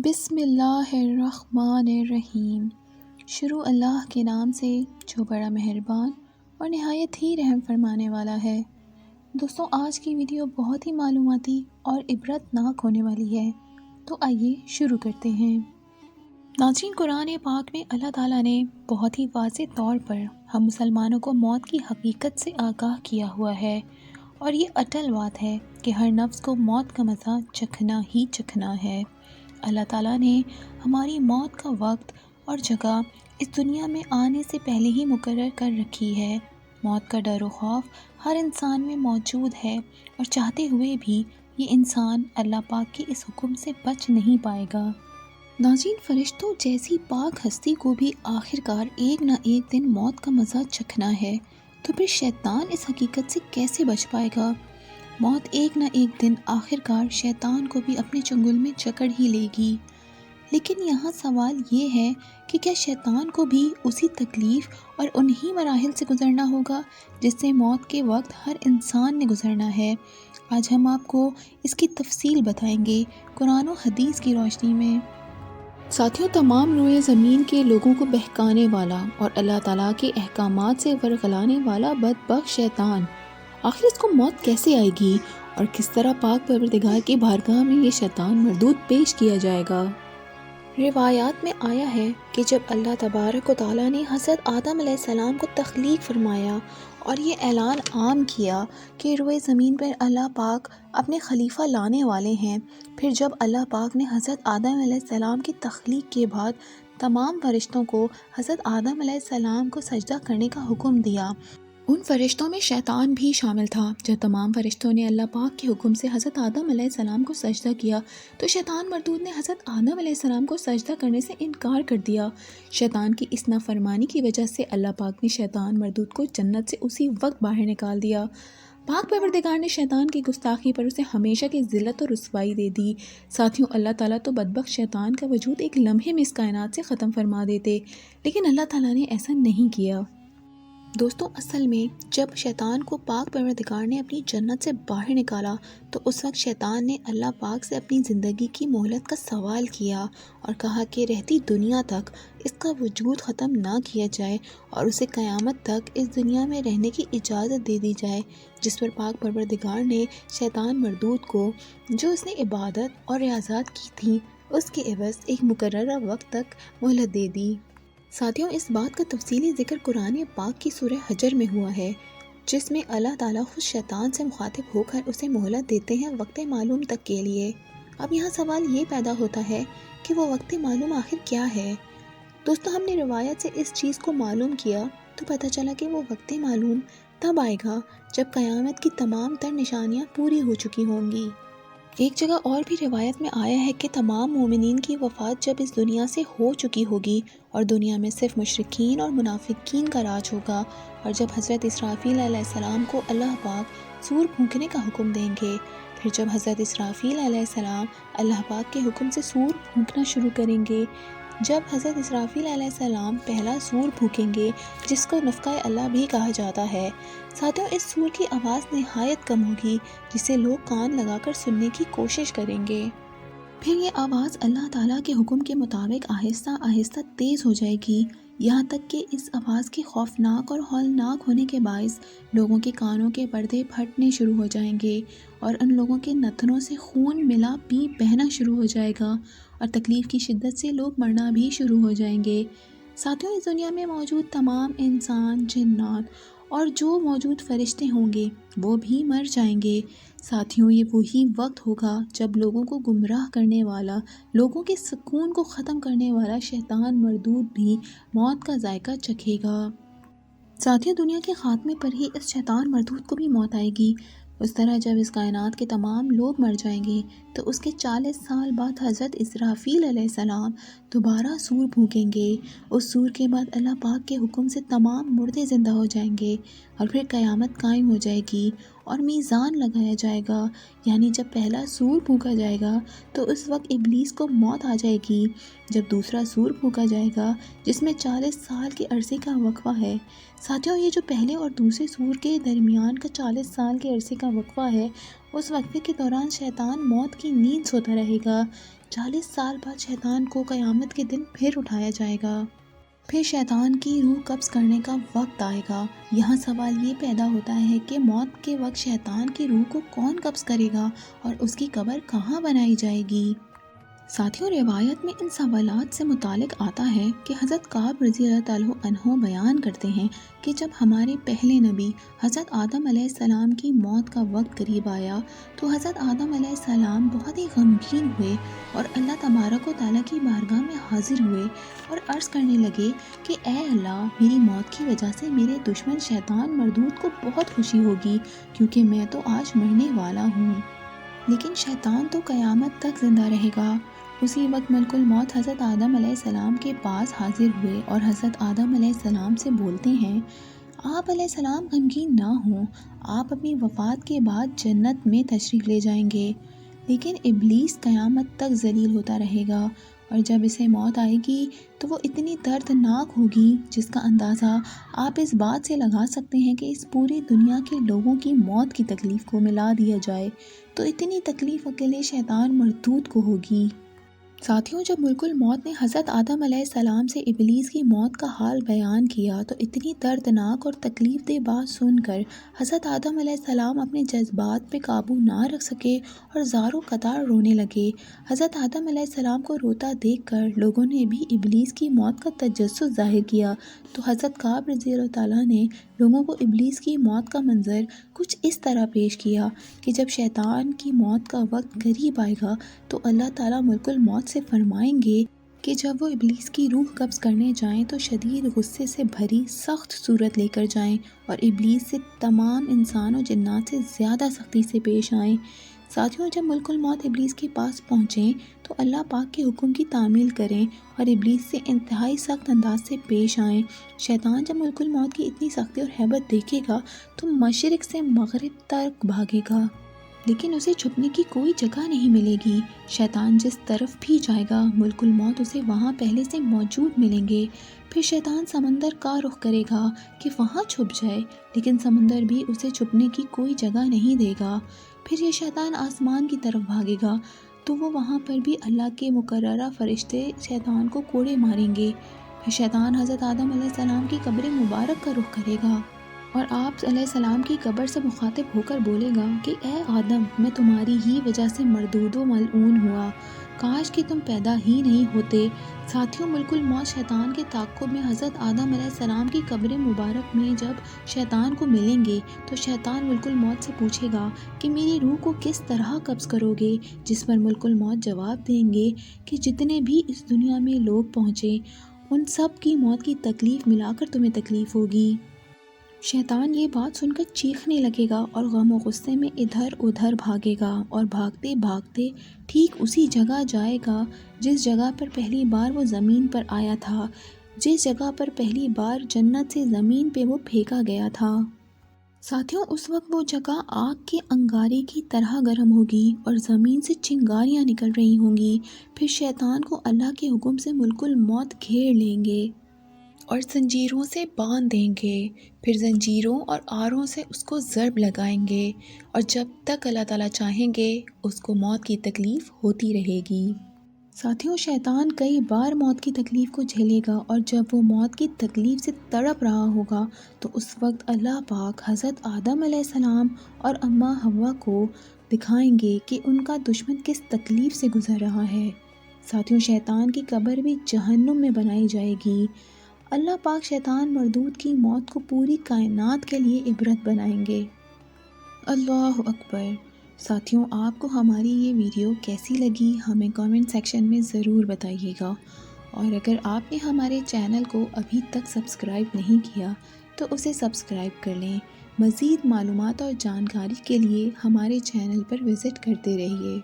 بسم اللہ الرحمن الرحیم۔ شروع اللہ کے نام سے جو بڑا مہربان اور نہایت ہی رحم فرمانے والا ہے۔ دوستوں، آج کی ویڈیو بہت ہی معلوماتی اور عبرت ناک ہونے والی ہے، تو آئیے شروع کرتے ہیں۔ ناظرین، قرآن پاک میں اللہ تعالیٰ نے بہت ہی واضح طور پر ہم مسلمانوں کو موت کی حقیقت سے آگاہ کیا ہوا ہے، اور یہ اٹل بات ہے کہ ہر نفس کو موت کا مزہ چکھنا ہی چکھنا ہے۔ اللہ تعالیٰ نے ہماری موت کا وقت اور جگہ اس دنیا میں آنے سے پہلے ہی مقرر کر رکھی ہے۔ موت کا ڈر و خوف ہر انسان میں موجود ہے، اور چاہتے ہوئے بھی یہ انسان اللہ پاک کے اس حکم سے بچ نہیں پائے گا۔ ناظرین، فرشتوں جیسی پاک ہستی کو بھی آخرکار ایک نہ ایک دن موت کا مزہ چکھنا ہے، تو پھر شیطان اس حقیقت سے کیسے بچ پائے گا؟ موت ایک نہ ایک دن آخرکار شیطان کو بھی اپنے چنگل میں جکڑ ہی لے گی۔ لیکن یہاں سوال یہ ہے کہ کیا شیطان کو بھی اسی تکلیف اور انہی مراحل سے گزرنا ہوگا جس سے موت کے وقت ہر انسان نے گزرنا ہے؟ آج ہم آپ کو اس کی تفصیل بتائیں گے قرآن و حدیث کی روشنی میں۔ ساتھیوں، تمام روئے زمین کے لوگوں کو بہکانے والا اور اللہ تعالیٰ کے احکامات سے ورغلانے والا بدبخت شیطان، آخر اس کو موت کیسے آئے گی اور کس طرح پاک پروردگار کی بارگاہ میں یہ شیطان مردود پیش کیا جائے گا؟ روایات میں آیا ہے کہ جب اللہ تبارک و تعالیٰ نے حضرت آدم علیہ السلام کو تخلیق فرمایا اور یہ اعلان عام کیا کہ روئے زمین پر اللہ پاک اپنے خلیفہ لانے والے ہیں، پھر جب اللہ پاک نے حضرت آدم علیہ السلام کی تخلیق کے بعد تمام فرشتوں کو حضرت آدم علیہ السلام کو سجدہ کرنے کا حکم دیا، ان فرشتوں میں شیطان بھی شامل تھا۔ جب تمام فرشتوں نے اللہ پاک کے حکم سے حضرت آدم علیہ السلام کو سجدہ کیا تو شیطان مردود نے حضرت آدم علیہ السلام کو سجدہ کرنے سے انکار کر دیا۔ شیطان کی اس نافرمانی کی وجہ سے اللہ پاک نے شیطان مردود کو جنت سے اسی وقت باہر نکال دیا۔ پاک پروردگار نے شیطان کی گستاخی پر اسے ہمیشہ کی ذلت اور رسوائی دے دی۔ ساتھیوں، اللہ تعالیٰ تو بدبخت شیطان کا وجود ایک لمحے میں اس کائنات سے ختم فرما دیتے، لیکن اللہ تعالیٰ نے ایسا نہیں کیا۔ دوستوں، اصل میں جب شیطان کو پاک پروردگار نے اپنی جنت سے باہر نکالا تو اس وقت شیطان نے اللہ پاک سے اپنی زندگی کی مہلت کا سوال کیا اور کہا کہ رہتی دنیا تک اس کا وجود ختم نہ کیا جائے اور اسے قیامت تک اس دنیا میں رہنے کی اجازت دے دی جائے، جس پر پاک پروردگار نے شیطان مردود کو جو اس نے عبادت اور ریاضات کی تھی اس کے عوض ایک مقررہ وقت تک مہلت دے دی۔ ساتھیوں، اس بات کا تفصیلی ذکر قرآن پاک کی سورہ حجر میں ہوا ہے، جس میں اللہ تعالیٰ خود شیطان سے مخاطب ہو کر اسے مہلت دیتے ہیں وقت معلوم تک کے لیے۔ اب یہاں سوال یہ پیدا ہوتا ہے کہ وہ وقت معلوم آخر کیا ہے؟ دوستوں، ہم نے روایت سے اس چیز کو معلوم کیا تو پتہ چلا کہ وہ وقت معلوم تب آئے گا جب قیامت کی تمام تر نشانیاں پوری ہو چکی ہوں گی۔ ایک جگہ اور بھی روایت میں آیا ہے کہ تمام مومنین کی وفات جب اس دنیا سے ہو چکی ہوگی اور دنیا میں صرف مشرکین اور منافقین کا راج ہوگا، اور جب حضرت اسرافیل علیہ السلام کو اللہ پاک سور پھونکنے کا حکم دیں گے، پھر جب حضرت اسرافیل علیہ السلام اللہ پاک کے حکم سے سور پھونکنا شروع کریں گے، جب حضرت اسرافیل علیہ السلام پہلا سور پھونکیں گے جس کو نفخہ اللہ بھی کہا جاتا ہے، ساتھیوں اس سور کی آواز نہایت کم ہوگی جسے لوگ کان لگا کر سننے کی کوشش کریں گے۔ پھر یہ آواز اللہ تعالیٰ کے حکم کے مطابق آہستہ آہستہ تیز ہو جائے گی، یہاں تک کہ اس آواز کے خوفناک اور ہولناک ہونے کے باعث لوگوں کے کانوں کے پردے پھٹنے شروع ہو جائیں گے اور ان لوگوں کے نتنوں سے خون ملا پیپ بہنا شروع ہو جائے گا اور تکلیف کی شدت سے لوگ مرنا بھی شروع ہو جائیں گے۔ ساتھیوں، اس دنیا میں موجود تمام انسان، جنات اور جو موجود فرشتے ہوں گے وہ بھی مر جائیں گے۔ ساتھیوں، یہ وہی وقت ہوگا جب لوگوں کو گمراہ کرنے والا، لوگوں کے سکون کو ختم کرنے والا شیطان مردود بھی موت کا ذائقہ چکھے گا۔ ساتھیوں، دنیا کے خاتمے پر ہی اس شیطان مردود کو بھی موت آئے گی۔ اس طرح جب اس کائنات کے تمام لوگ مر جائیں گے تو اس کے 40 سال بعد حضرت اسرافیل علیہ السلام دوبارہ سور پھونکیں گے۔ اس سور کے بعد اللہ پاک کے حکم سے تمام مردے زندہ ہو جائیں گے اور پھر قیامت قائم ہو جائے گی اور میزان لگایا جائے گا، یعنی جب پہلا سور پھونکا جائے گا تو اس وقت ابلیس کو موت آ جائے گی۔ جب دوسرا سور پھونکا جائے گا جس میں 40 سال کے عرصے کا وقفہ ہے، ساتھیوں یہ جو پہلے اور دوسرے سور کے درمیان کا 40 سال کے عرصے کا وقفہ ہے، اس وقفے کے دوران شیطان موت کی نیند سوتا رہے گا۔ 40 سال بعد شیطان کو قیامت کے دن پھر اٹھایا جائے گا۔ پھر شیطان کی روح قبض کرنے کا وقت آئے گا۔ یہاں سوال یہ پیدا ہوتا ہے کہ موت کے وقت شیطان کی روح کو کون قبض کرے گا اور اس کی قبر کہاں بنائی جائے گی؟ ساتھیوں روایت میں ان سوالات سے متعلق آتا ہے کہ حضرت کعب رضی اللہ تعالیٰ عنہ بیان کرتے ہیں کہ جب ہمارے پہلے نبی حضرت آدم علیہ السلام کی موت کا وقت قریب آیا تو حضرت آدم علیہ السلام بہت ہی غمگین ہوئے اور اللہ تبارک و تعالیٰ کی بارگاہ میں حاضر ہوئے اور عرض کرنے لگے کہ اے اللہ، میری موت کی وجہ سے میرے دشمن شیطان مردود کو بہت خوشی ہوگی، کیونکہ میں تو آج مرنے والا ہوں، لیکن شیطان تو قیامت تک زندہ رہے گا۔ اسی وقت ملک الموت حضرت آدم علیہ السلام کے پاس حاضر ہوئے اور حضرت آدم علیہ السلام سے بولتے ہیں، آپ علیہ السلام غمگین نہ ہوں، آپ اپنی وفات کے بعد جنت میں تشریف لے جائیں گے، لیکن ابلیس قیامت تک ذلیل ہوتا رہے گا، اور جب اسے موت آئے گی تو وہ اتنی دردناک ہوگی جس کا اندازہ آپ اس بات سے لگا سکتے ہیں کہ اس پوری دنیا کے لوگوں کی موت کی تکلیف کو ملا دیا جائے تو اتنی تکلیف اکیلے شیطان مردود کو ہوگی۔ ساتھیوں جب ملک الموت نے حضرت آدم علیہ السلام سے ابلیس کی موت کا حال بیان کیا تو اتنی دردناک اور تکلیف دہ بات سن کر حضرت آدم علیہ السلام اپنے جذبات پہ قابو نہ رکھ سکے اور زار و قطار رونے لگے۔ حضرت آدم علیہ السلام کو روتا دیکھ کر لوگوں نے بھی ابلیس کی موت کا تجسس ظاہر کیا، تو حضرت کعب رضی اللہ تعالیٰ نے لوگوں کو ابلیس کی موت کا منظر کچھ اس طرح پیش کیا کہ جب شیطان کی موت کا وقت قریب آئے گا تو اللہ تعالیٰ ملک الموت سے فرمائیں گے کہ جب وہ ابلیس کی روح قبض کرنے جائیں تو شدید غصے سے بھری سخت صورت لے کر جائیں اور ابلیس سے تمام انسان و جنات سے زیادہ سختی سے پیش آئیں۔ ساتھیوں جب ملک الموت ابلیس کے پاس پہنچیں تو اللہ پاک کے حکم کی تعمیل کریں اور ابلیس سے انتہائی سخت انداز سے پیش آئیں۔ شیطان جب ملک الموت کی اتنی سختی اور ہیبت دیکھے گا تو مشرق سے مغرب تک بھاگے گا، لیکن اسے چھپنے کی کوئی جگہ نہیں ملے گی۔ شیطان جس طرف بھی جائے گا ملک الموت اسے وہاں پہلے سے موجود ملیں گے۔ پھر شیطان سمندر کا رخ کرے گا کہ وہاں چھپ جائے، لیکن سمندر بھی اسے چھپنے کی کوئی جگہ نہیں دے گا۔ پھر یہ شیطان آسمان کی طرف بھاگے گا تو وہ وہاں پر بھی اللہ کے مقررہ فرشتے شیطان کو کوڑے ماریں گے۔ پھر شیطان حضرت آدم علیہ السلام کی قبر مبارک کا رخ کرے گا اور آپ علیہ السلام کی قبر سے مخاطب ہو کر بولے گا کہ اے آدم، میں تمہاری ہی وجہ سے مردود و ملعون ہوا، کاش کہ تم پیدا ہی نہیں ہوتے۔ ساتھیوں ملک الموت شیطان کے تعاقب میں حضرت آدم علیہ السلام کی قبر مبارک میں جب شیطان کو ملیں گے تو شیطان ملک الموت سے پوچھے گا کہ میری روح کو کس طرح قبض کرو گے، جس پر ملک الموت جواب دیں گے کہ جتنے بھی اس دنیا میں لوگ پہنچے ان سب کی موت کی تکلیف ملا کر تمہیں تکلیف ہوگی۔ شیطان یہ بات سن کر چیخنے لگے گا اور غم و غصے میں ادھر ادھر بھاگے گا اور بھاگتے بھاگتے ٹھیک اسی جگہ جائے گا جس جگہ پر پہلی بار وہ زمین پر آیا تھا، جس جگہ پر پہلی بار جنت سے زمین پہ وہ پھینکا گیا تھا۔ ساتھیوں اس وقت وہ جگہ آگ کے انگارے کی طرح گرم ہوگی اور زمین سے چنگاریاں نکل رہی ہوں گی۔ پھر شیطان کو اللہ کے حکم سے ملک الموت گھیر لیں گے اور زنجیروں سے باندھ دیں گے، پھر زنجیروں اور آروں سے اس کو ضرب لگائیں گے اور جب تک اللہ تعالیٰ چاہیں گے اس کو موت کی تکلیف ہوتی رہے گی۔ ساتھیوں شیطان کئی بار موت کی تکلیف کو جھیلے گا اور جب وہ موت کی تکلیف سے تڑپ رہا ہوگا تو اس وقت اللہ پاک حضرت آدم علیہ السلام اور اماں حوا کو دکھائیں گے کہ ان کا دشمن کس تکلیف سے گزر رہا ہے۔ ساتھیوں شیطان کی قبر بھی جہنم میں بنائی جائے گی۔ اللہ پاک شیطان مردود کی موت کو پوری کائنات کے لیے عبرت بنائیں گے۔ اللہ اکبر۔ ساتھیوں آپ کو ہماری یہ ویڈیو کیسی لگی ہمیں کامنٹ سیکشن میں ضرور بتائیے گا، اور اگر آپ نے ہمارے چینل کو ابھی تک سبسکرائب نہیں کیا تو اسے سبسکرائب کر لیں۔ مزید معلومات اور جانکاری کے لیے ہمارے چینل پر وزٹ کرتے رہیے۔